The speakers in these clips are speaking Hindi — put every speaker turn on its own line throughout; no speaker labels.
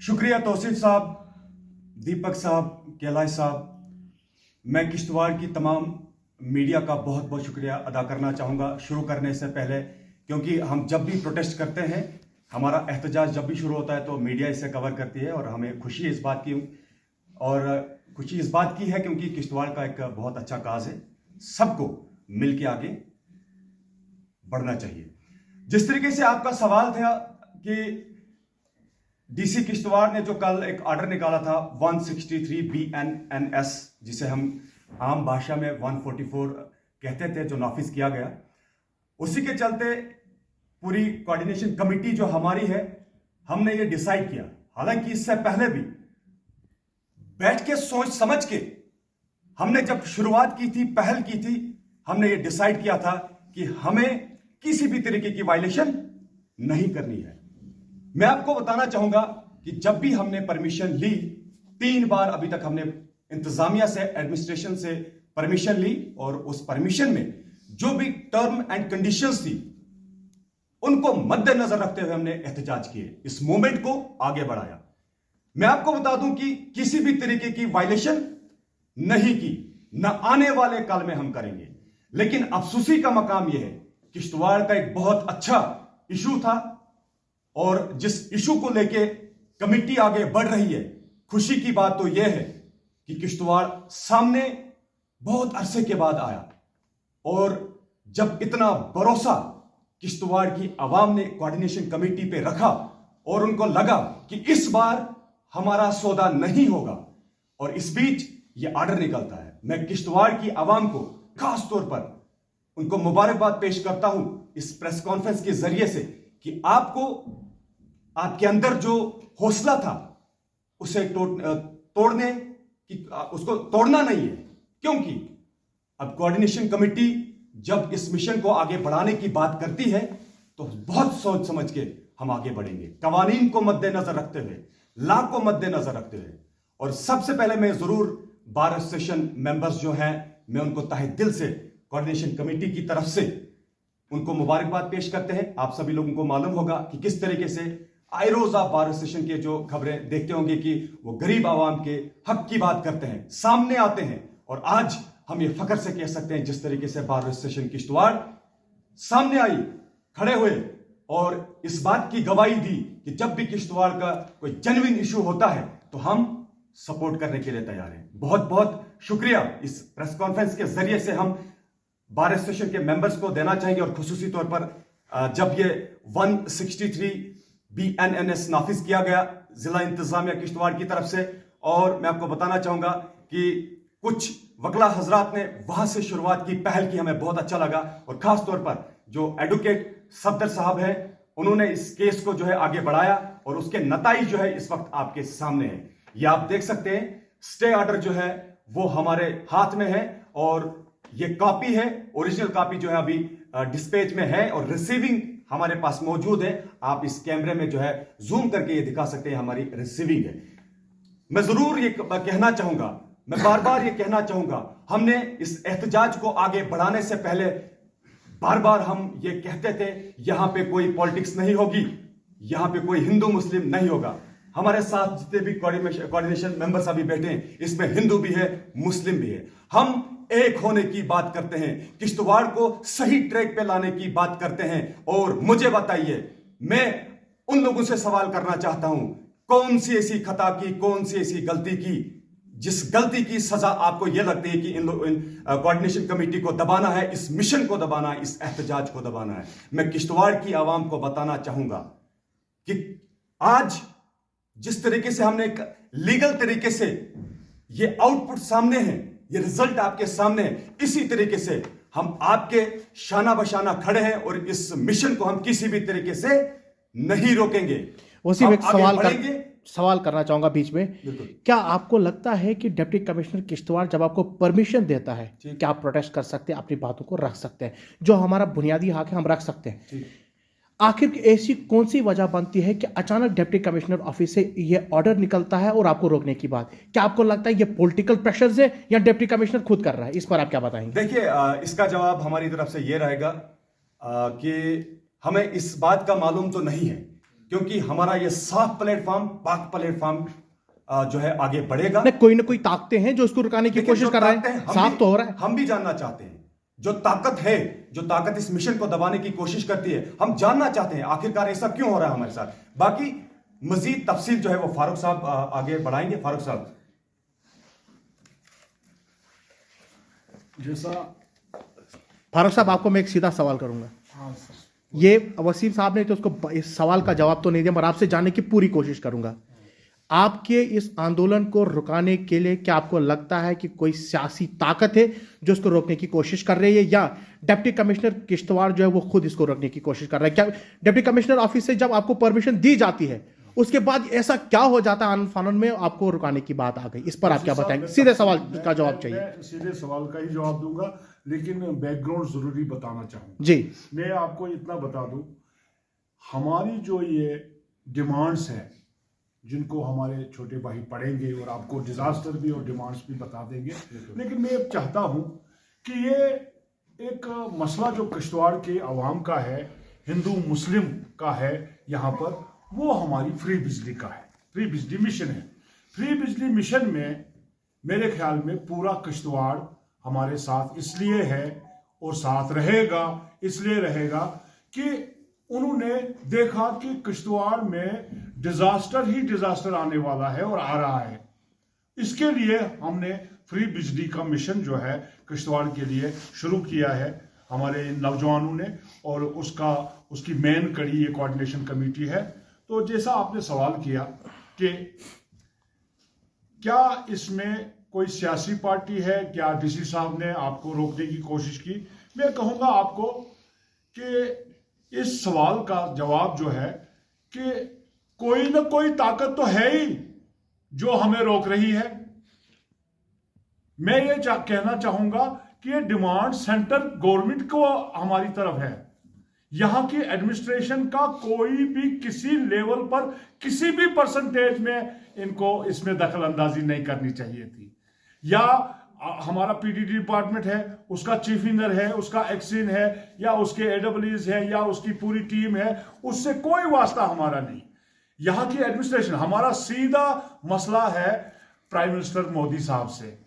शुक्रिया तौसीफ साहब, दीपक साहब, कैलाश साहब। मैं किश्तवाड़ की तमाम मीडिया का बहुत बहुत शुक्रिया अदा करना चाहूँगा शुरू करने से पहले, क्योंकि हम जब भी प्रोटेस्ट करते हैं, हमारा एहतजाज जब भी शुरू होता है तो मीडिया इसे कवर करती है और हमें खुशी है इस बात की। और खुशी इस बात की है क्योंकि किश्तवाड़ का एक बहुत अच्छा काज है, सबको मिल के आगे बढ़ना चाहिए। जिस तरीके से आपका सवाल था कि डीसी किश्तवाड़ ने जो कल एक ऑर्डर निकाला था 163 BNNS, जिसे हम आम भाषा में 144 कहते थे, जो नाफिज किया गया, उसी के चलते पूरी कोऑर्डिनेशन कमेटी जो हमारी है, हमने ये डिसाइड किया, हालांकि इससे पहले भी बैठ के सोच समझ के हमने जब शुरुआत की थी, पहल की थी, हमने ये डिसाइड किया था कि हमें किसी भी तरीके की वायलेशन नहीं करनी है। मैं आपको बताना चाहूंगा कि जब भी हमने परमिशन ली, 3 बार अभी तक हमने इंतजामिया से, एडमिनिस्ट्रेशन से परमिशन ली, और उस परमिशन में जो भी टर्म एंड कंडीशंस थी उनको मद्देनजर रखते हुए हमने एहतजाज किए, इस मूवमेंट को आगे बढ़ाया। मैं आपको बता दूं कि किसी भी तरीके की वायलेशन नहीं की, न आने वाले काल में हम करेंगे। लेकिन अफसोसी का मकाम यह है, किश्तवाड़ का एक बहुत अच्छा इशू था और जिस इशू को लेके कमेटी आगे बढ़ रही है, खुशी की बात तो यह है कि किश्तवाड़ सामने बहुत अरसे के बाद आया, और जब इतना भरोसा किश्तवाड़ की आवाम ने कोऑर्डिनेशन कमेटी पे रखा और उनको लगा कि इस बार हमारा सौदा नहीं होगा, और इस बीच ये ऑर्डर निकलता है। मैं किश्तवाड़ की आवाम को खास तौर पर उनको मुबारकबाद पेश करता हूं इस प्रेस कॉन्फ्रेंस के जरिए से कि आपको, आपके अंदर जो हौसला था उसे तोड़ने की, उसको तोड़ना नहीं है, क्योंकि अब कोऑर्डिनेशन कमेटी जब इस मिशन को आगे बढ़ाने की बात करती है तो बहुत सोच समझ के हम आगे बढ़ेंगे, कवानीन को मद्देनजर रखते हुए, लॉ को मद्देनजर रखते हुए। और सबसे पहले मैं जरूर बार एसोसिएशन मेंबर्स जो हैं, मैं उनको तहे दिल से कोऑर्डिनेशन कमेटी की तरफ से उनको मुबारकबाद पेश करते हैं। आप सभी लोगों को मालूम होगा कि किस तरीके से आए रोज आप बार एसोसिएशन के जो खबरें देखते होंगे कि वो गरीब आवाम के हक की बात करते हैं, सामने आते हैं, और आज हम ये फख्र से कह सकते हैं जिस तरीके से बार एसोसिएशन किश्तवाड़ सामने आई, खड़े हुए और इस बात की गवाही दी कि जब भी किश्तवाड़ का कोई जेन्युइन इशू होता है तो हम सपोर्ट करने के लिए तैयार हैं। बहुत बहुत शुक्रिया इस प्रेस कॉन्फ्रेंस के जरिए से हम बार एसोसिएशन के मेंबर्स को देना चाहेंगे, और खुसूसी तौर पर जब ये 163 BNNS नाफिज किया गया जिला इंतजामिया किश्तवाड़ की तरफ से, और मैं आपको बताना चाहूंगा कि कुछ वकला हजरात ने वहां से शुरुआत की, पहल की, हमें बहुत अच्छा लगा। और खास तौर पर जो एडवोकेट सफदर साहब हैं, उन्होंने इस केस को जो है आगे बढ़ाया, और उसके नताइज जो है इस वक्त आपके सामने है। ये आप देख सकते हैं, स्टे ऑर्डर जो है वो हमारे हाथ में है, और ये कॉपी है, ओरिजिनल कॉपी जो है अभी डिस्पैच में है, और रिसीविंग हमारे पास मौजूद है। आप इस कैमरे में जो है जूम करके ये दिखा सकते हैं, हमारी रिसीविंग है। मैं जरूर ये कहना चाहूंगा, मैं बार बार ये कहना चाहूंगा, हमने इस एहतजाज को आगे बढ़ाने से पहले बार बार हम ये कहते थे, यहां पे कोई पॉलिटिक्स नहीं होगी, यहां पे कोई हिंदू मुस्लिम नहीं होगा। हमारे साथ जितने भी कोऑर्डिनेशन मेंबर्स अभी बैठे हैं, इसमें हिंदू भी है, मुस्लिम भी है। हम एक होने की बात करते हैं, किश्तवाड़ को सही ट्रैक पे लाने की बात करते हैं। और मुझे बताइए, मैं उन लोगों से सवाल करना चाहता हूं, कौन सी ऐसी खता की, कौन सी ऐसी गलती की, जिस गलती की सजा आपको यह लगती है कि इन कोऑर्डिनेशन कमेटी को दबाना है, इस मिशन को दबाना है, इस एहतजाज को दबाना है। मैं किश्तवाड़ की आवाम को बताना चाहूंगा कि आज जिस तरीके से हमने एक लीगल तरीके से ये आउटपुट सामने है, ये रिजल्ट आपके सामने है, इसी तरीके से हम आपके शाना बशाना खड़े हैं, और इस मिशन को हम किसी भी तरीके से नहीं रोकेंगे।
उसी में एक सवाल करना चाहूंगा बीच में, क्या आपको लगता है कि डिप्टी कमिश्नर किश्तवाड़ जब आपको परमिशन देता है कि आप प्रोटेस्ट कर सकते हैं, अपनी बातों को रख सकते हैं, जो हमारा बुनियादी हक है हम रख सकते हैं, आखिर ऐसी कौन सी वजह बनती है कि अचानक डिप्टी कमिश्नर ऑफिस से ये ऑर्डर निकलता है और आपको रोकने की बात? क्या आपको लगता है ये पॉलिटिकल प्रेशर से या डिप्टी कमिश्नर खुद कर रहा है? इस पर आप क्या बताएंगे?
देखिए, इसका जवाब हमारी तरफ से ये रहेगा कि हमें इस बात का मालूम तो नहीं है, क्योंकि हमारा ये साफ प्लेटफॉर्म, पाक प्लेटफॉर्म जो है आगे बढ़ेगा।
नहीं, कोई ना कोई ताकतें हैं जो इसको रुकाने की कोशिश कर रहे हैं, साफ तो हो रहा है।
हम भी जानना चाहते हैं जो ताकत है, जो ताकत इस मिशन को दबाने की कोशिश करती है, हम जानना चाहते हैं आखिरकार ऐसा क्यों हो रहा है हमारे साथ। बाकी मजीद तफसील जो है वो फारूक साहब आगे बढ़ाएंगे। फारूक साहब,
फारूक साहब, आपको मैं एक सीधा सवाल करूंगा। ये वसीम साहब ने तो उसको इस सवाल का जवाब तो नहीं दिया, मगर आपसे जानने की पूरी कोशिश करूंगा। आपके इस आंदोलन को रुकाने के लिए क्या आपको लगता है कि कोई सियासी ताकत है जो इसको रोकने की कोशिश कर रही है, या डिप्टी कमिश्नर किश्तवाड़ जो है वो खुद इसको रोकने की कोशिश कर रहा है? क्या डिप्टी कमिश्नर ऑफिस से जब आपको परमिशन दी जाती है उसके बाद ऐसा क्या हो जाता है आनन फानन में आपको रुकाने की बात आ गई? इस पर आप क्या बताएंगे? सीधे सवाल का जवाब चाहिए।
मैं सीधे सवाल का ही जवाब दूंगा, लेकिन बैकग्राउंड जरूरी बताना चाहूंगा
जी।
मैं आपको इतना बता दूं, हमारी जो ये डिमांड्स हैं जिनको हमारे छोटे भाई पढ़ेंगे और आपको डिजास्टर भी और डिमांड्स भी बता देंगे, लेकिन मैं चाहता हूं कि ये एक मसला जो किश्तवाड़ के अवाम का है, हिंदू मुस्लिम का है यहाँ पर, वो हमारी फ्री बिजली का है। फ्री बिजली मिशन है। फ्री बिजली मिशन में मेरे ख्याल में पूरा किश्तवाड़ हमारे साथ इसलिए है और साथ रहेगा, इसलिए रहेगा कि उन्होंने देखा कि किश्तवाड़ में डिजास्टर ही डिजास्टर आने वाला है और आ रहा है। इसके लिए हमने फ्री बिजली का मिशन जो है किश्तवाड़ के लिए शुरू किया है हमारे नौजवानों ने, और उसकी मेन कड़ी ये कोऑर्डिनेशन कमेटी है। तो जैसा आपने सवाल किया कि क्या इसमें कोई सियासी पार्टी है, क्या डीसी साहब ने आपको रोकने की कोशिश की, मैं कहूंगा आपको कि इस सवाल का जवाब जो है कि कोई ना कोई ताकत तो है ही जो हमें रोक रही है। मैं ये कहना चाहूंगा कि ये डिमांड सेंट्रल गवर्नमेंट को हमारी तरफ है। यहां की एडमिनिस्ट्रेशन का कोई भी किसी लेवल पर किसी भी परसेंटेज में इनको इसमें दखल अंदाजी नहीं करनी चाहिए थी। या हमारा पीडीडी डिपार्टमेंट है, उसका चीफ इंजीनियर है, उसका एक्सिन है, या उसके एडब्ल्यूज है, या उसकी पूरी टीम है, उससे कोई वास्ता हमारा नहीं। यहां की एडमिनिस्ट्रेशन, हमारा सीधा मसला है प्राइम मिनिस्टर मोदी साहब से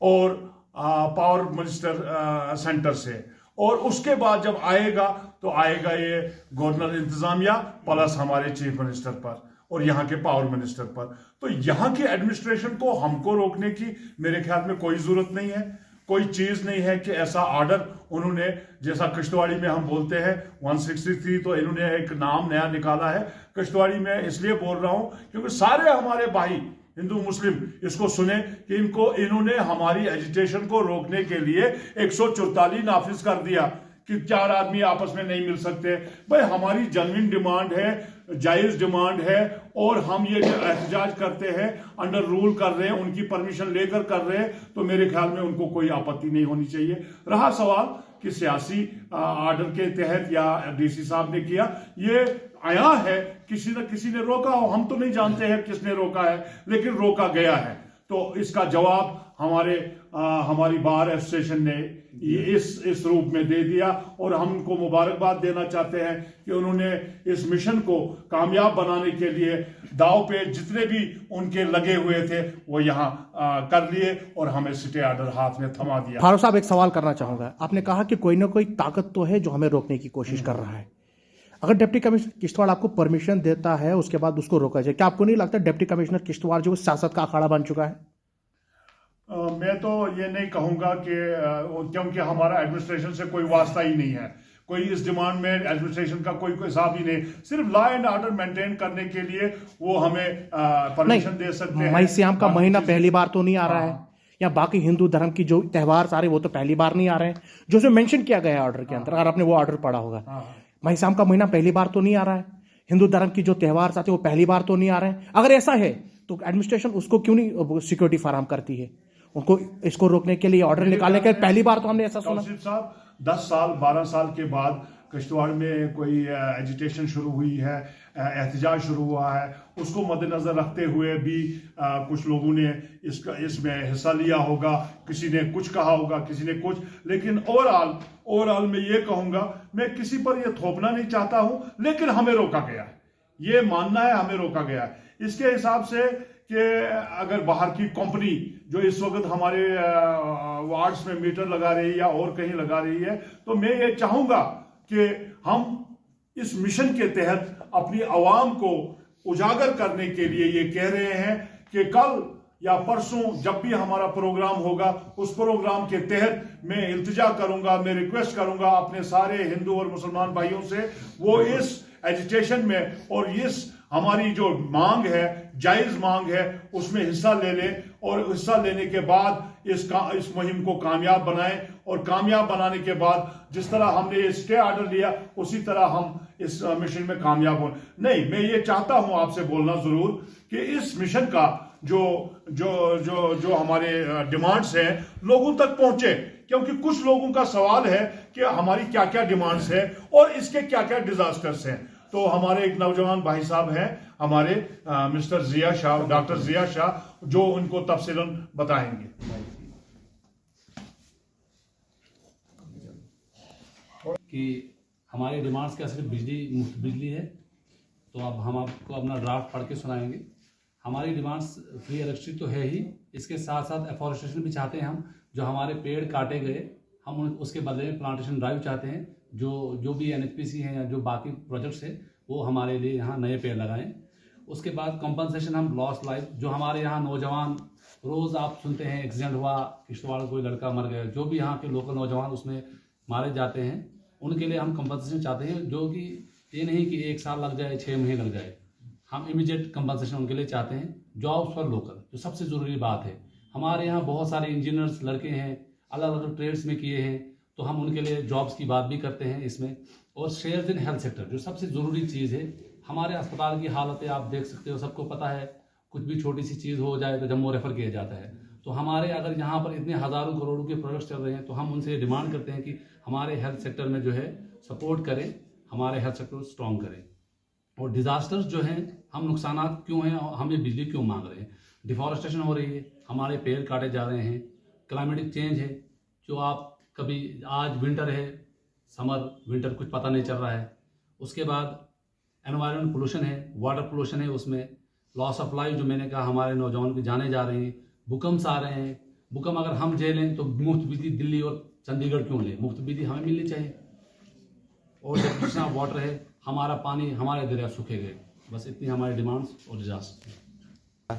और पावर मिनिस्टर सेंटर से, और उसके बाद जब आएगा तो आएगा ये गवर्नर इंतजामिया प्लस हमारे चीफ मिनिस्टर पर और यहाँ के पावर मिनिस्टर पर। तो यहाँ की एडमिनिस्ट्रेशन को हमको रोकने की मेरे ख्याल में कोई जरूरत नहीं है। कोई चीज नहीं है कि ऐसा ऑर्डर उन्होंने, जैसा किश्तवाड़ी में हम बोलते हैं 163, तो इन्होंने एक नाम नया निकाला है किश्तवाड़ी में। इसलिए बोल रहा हूं क्योंकि सारे हमारे भाई हिंदू मुस्लिम इसको सुने कि इन्होंने हमारी एजिटेशन को रोकने के लिए 144 नाफिज कर दिया कि 4 आदमी आपस में नहीं मिल सकते। भाई हमारी जेन्युइन डिमांड है, जायज डिमांड है, और हम ये एहतजाज करते हैं, अंडर रूल कर रहे हैं, उनकी परमिशन लेकर कर रहे हैं, तो मेरे ख्याल में उनको कोई आपत्ति नहीं होनी चाहिए। रहा सवाल कि सियासी आर्डर के तहत या डीसी साहब ने किया, ये आया है, किसी न किसी ने रोका हो, हम तो नहीं जानते हैं किसने रोका है, लेकिन रोका गया है। तो इसका जवाब हमारी बार एसोसिएशन ने इस रूप में दे दिया, और हम उनको मुबारकबाद देना चाहते हैं कि उन्होंने इस मिशन को कामयाब बनाने के लिए दाव पे जितने भी उनके लगे हुए थे वो यहाँ कर लिए, और हमें स्टे ऑर्डर हाथ में थमा दिया।
फारूक साहब, एक सवाल करना चाहूंगा। आपने कहा कि कोई ना कोई ताकत तो है जो हमें रोकने की कोशिश कर रहा है। अगर डिप्टी कमिश्नर किश्तवाड़ आपको परमिशन देता है उसके बाद उसको रोका जाए, क्या आपको नहीं लगता डिप्टी कमिश्नर किश्तवाड़ जो सियासत का अखाड़ा बन चुका है?
मैं तो ये नहीं कहूंगा कि क्योंकि हमारा एडमिनिस्ट्रेशन से कोई वास्ता ही नहीं है, कोई इस डिमांड में एडमिनिस्ट्रेशन का कोई हिसाब ही नहीं। सिर्फ लॉ एंड ऑर्डर मेंटेन करने के लिए वो हमें परमिशन दे सकते हैं।
मई सियाम का महीना पहली बार तो नहीं आ रहा है, या बाकी हिंदू धर्म की जो त्यौहार सारे वो तो पहली बार नहीं आ रहे हैं जो उसमें मेंशन किया गया है ऑर्डर के अंदर। अगर आपने वो ऑर्डर पढ़ा होगा, मई सियाम का महीना पहली बार तो नहीं आ रहा है, हिंदू धर्म की जो त्यौहार आते हैं वो पहली बार तो नहीं आ रहे हैं। अगर ऐसा है तो एडमिनिस्ट्रेशन उसको क्यों नहीं सिक्योरिटी फराहम करती है? उनको इसको रोकने के लिए ऑर्डर निकालने के पहली बार तो हमने ऐसा सुना।
साहब 10 साल 12 साल के बाद किश्तवाड़ में कोई एजिटेशन शुरू हुई है, एहतजाज शुरू हुआ है, उसको मद्देनजर रखते हुए भी कुछ लोगों ने इसमें हिस्सा लिया होगा, किसी ने कुछ कहा होगा, किसी ने कुछ, लेकिन ओवरऑल मैं ये कहूंगा, मैं किसी पर ये थोपना नहीं चाहता हूं, लेकिन हमें रोका गया है। ये मानना है, हमें रोका गया है। इसके हिसाब से कि अगर बाहर की कंपनी जो इस वक्त हमारे वार्ड्स में मीटर लगा रही है या और कहीं लगा रही है, तो मैं ये चाहूंगा कि हम इस मिशन के तहत अपनी आवाम को उजागर करने के लिए ये कह रहे हैं कि कल या परसों जब भी हमारा प्रोग्राम होगा, उस प्रोग्राम के तहत मैं इल्तिजा करूंगा, मैं रिक्वेस्ट करूंगा अपने सारे हिंदू और मुसलमान भाइयों से, वो इस एजिटेशन में और इस हमारी जो मांग है, जायज मांग है, उसमें हिस्सा ले लें और हिस्सा लेने के बाद इस मुहिम को कामयाब बनाएं। और कामयाब बनाने के बाद जिस तरह हमने ये स्टे ऑर्डर लिया, उसी तरह हम इस मिशन में कामयाब हो। नहीं, मैं ये चाहता हूं आपसे बोलना जरूर कि इस मिशन का जो जो जो जो हमारे डिमांड्स हैं लोगों तक पहुंचे, क्योंकि कुछ लोगों का सवाल है कि हमारी क्या क्या डिमांड्स है और इसके क्या क्या डिजास्टर्स हैं। तो हमारे एक नौजवान भाई साहब हैं हमारे मिस्टर जिया शाह, डॉक्टर जिया शाह, जो उनको तफसीलन बताएंगे।
कि हमारी डिमांड्स क्या सिर्फ बिजली, मुफ्त बिजली है, तो अब हम आपको अपना ड्राफ्ट पढ़ के सुनाएंगे। हमारी डिमांड्स फ्री इलेक्ट्रिसिटी तो है ही, इसके साथ साथ एफॉरेस्टेशन भी चाहते हैं हम। जो हमारे पेड़ काटे गए, हम उसके बदले में प्लांटेशन ड्राइव चाहते हैं। जो भी NHPC हैं या जो बाकी प्रोजेक्ट्स हैं, वो हमारे लिए यहाँ नए पेड़ लगाएं। उसके बाद कंपनसेशन, हम लॉस लाइफ, जो हमारे यहाँ नौजवान रोज़ आप सुनते हैं एक्सीडेंट हुआ, किश्तवाड़ कोई लड़का मर गया, जो भी यहाँ के लोकल नौजवान उसमें मारे जाते हैं, उनके लिए हम कंपनसेशन चाहते हैं। जो कि ये नहीं कि 1 साल लग जाए, 6 महीने लग जाए, हम इमीडिएट कंपनसेशन उनके लिए चाहते हैं। जॉब्स फॉर लोकल, जो सबसे ज़रूरी बात है। हमारे यहाँ बहुत सारे इंजीनियर्स लड़के हैं, अलग अलग ट्रेड्स में किए हैं, तो हम उनके लिए जॉब्स की बात भी करते हैं इसमें। और शेयर्स इन हेल्थ सेक्टर, जो सबसे ज़रूरी चीज़ है। हमारे अस्पताल की हालतें आप देख सकते हो, सबको पता है, कुछ भी छोटी सी चीज़ हो जाए तो जम्मू रेफर किया जाता है। तो हमारे अगर यहाँ पर इतने हज़ारों करोड़ों के प्रोजेक्ट्स चल रहे हैं, तो हम उनसे ये डिमांड करते हैं कि हमारे हेल्थ सेक्टर में जो है सपोर्ट करें, हमारे हेल्थ सेक्टर को स्ट्रॉन्ग करें। और डिज़ास्टर्स जो हैं, हम नुकसानात क्यों हैं, हम ये बिजली क्यों मांग रहे हैं। डिफॉरेस्टेशन हो रही है, हमारे पेड़ काटे जा रहे हैं, क्लाइमेटिक चेंज है, जो आप कभी आज विंटर है, समर, विंटर कुछ पता नहीं चल रहा है। उसके बाद एनवायरनमेंट पोल्यूशन है, वाटर पोल्यूशन है, उसमें लॉस ऑफ लाइफ, जो मैंने कहा हमारे नौजवान की जाने जा रहे हैं। भूकंप आ रहे हैं, भूकंप अगर हम झेलें तो मुफ्त बिजली दिल्ली और चंडीगढ़ क्यों लें, मुफ्त बिजली हमें मिलनी चाहिए। और डिस्ट्रीब्यूशन ऑफ वाटर है, हमारा पानी, हमारे दरिया सूखे गए। बस इतनी हमारी डिमांड्स और डिजास्टर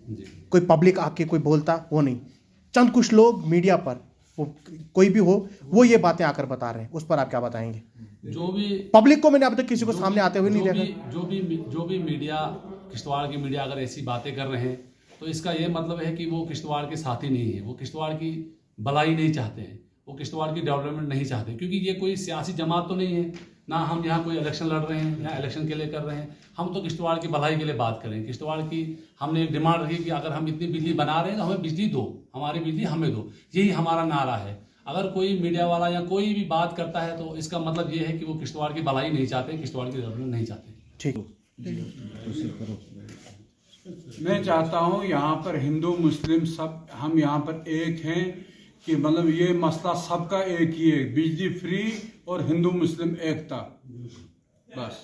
जी।
कोई पब्लिक आके कोई बोलता वो नहीं, चंद कुछ लोग मीडिया पर, वो कोई भी हो, वो ये बातें आकर बता रहे हैं, उस पर आप क्या बताएंगे।
जो भी
पब्लिक को मैंने अब तक किसी को सामने आते हुए नहीं देखा।
जो भी मीडिया, किश्तवाड़ की मीडिया अगर ऐसी बातें कर रहे हैं, तो इसका ये मतलब है कि वो किश्तवाड़ के साथी नहीं है, वो किश्तवाड़ की भलाई नहीं चाहते हैं, वो किश्तवाड़ की डेवलपमेंट नहीं चाहते। क्योंकि ये कोई सियासी जमात तो नहीं है, ना हम यहाँ कोई इलेक्शन लड़ रहे हैं या इलेक्शन के लिए कर रहे हैं। हम तो किश्तवाड़ की भलाई के लिए बात करें। किश्तवाड़ की हमने एक डिमांड रखी कि अगर हम इतनी बिजली बना रहे हैं तो हमें बिजली दो, हमारी बिजली हमें दो, यही हमारा नारा है। अगर कोई मीडिया वाला या कोई भी बात करता है, तो इसका मतलब ये है कि वो किश्तवाड़ की भलाई नहीं चाहते, किश्तवाड़ की डेवलपमेंट नहीं चाहते।
ठीक,
मैं चाहता हूँ यहाँ पर हिंदू मुस्लिम सब हम यहाँ पर एक हैं, कि मतलब ये मसला सबका एक ही है, बिजली फ्री और हिंदू मुस्लिम एकता, बस।